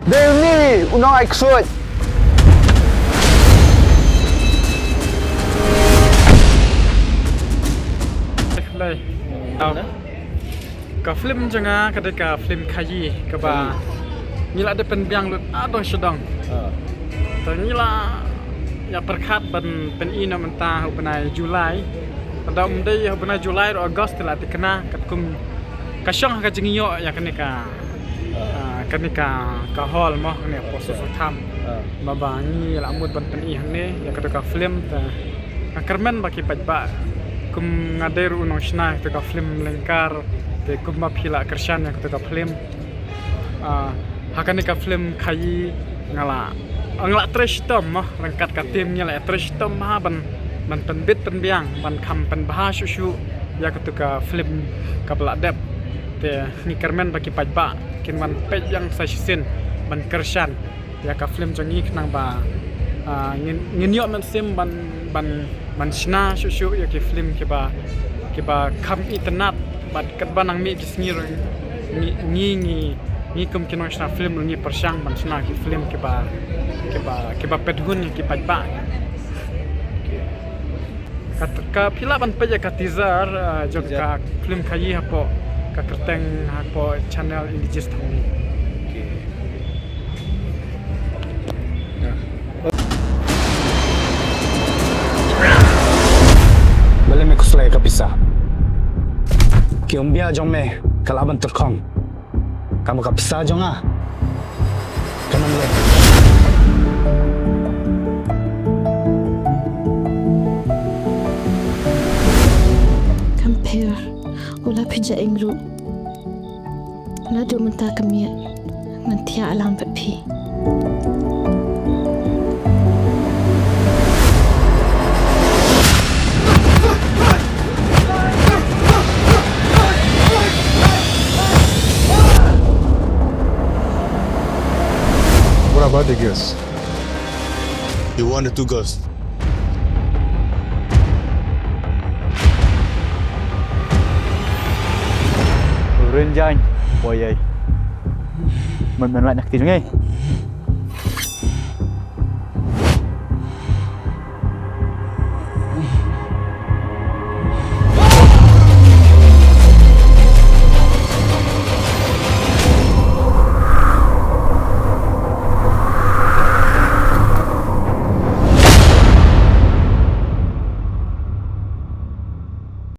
Dave ni unang iksud. Lai. Ka film janga kadeka film khayi ka ba. Nila de pen biang lut adong sedang. To nila ya perkhat pen ina menta hubenai Julai. Pada umdai hubenai Julai ro Agust la tikena katkum kasyong ka jingyo ya kaneka. Kaneka ka hall mah ne poso tham. Mabangi la amud ban pen i hne ya kadeka film ta. Kermen baki pajba kum ngader unong shna to ka film lengkar te kum mapila kershan yang to ka film hakane ka film khayi ngala tresh tom mah rangkat ka tim nya la tresh tom ma ban penbit penbiang ban kham pen bahas shu ya to ka film ka bladep te ni kermen baki pajba kin ban pe yang sasin ban kershan ya ka film jongi knang ba ngin yo man sim ban shna shu ya ke film ke ba kam internet bat kat banang mi kisngir ni kum kino shna film ni persang ban shna ke film ke ba pedhun ke pajba ka pila ban peja ka teaser jog ka film khayi hapo ka kerteng hapo channel indijis thani Bale me kuslay kapisa. Kiumbia jong me kalaban terkong. Kamu kapisa jong ah. Kanan le. Compare ula pija ingru. Nadu menta kamia nantia alam papi. What about the girls? You want the two girls? Rin dyan, boy ay. Mình lại nhắc tiếng nghe.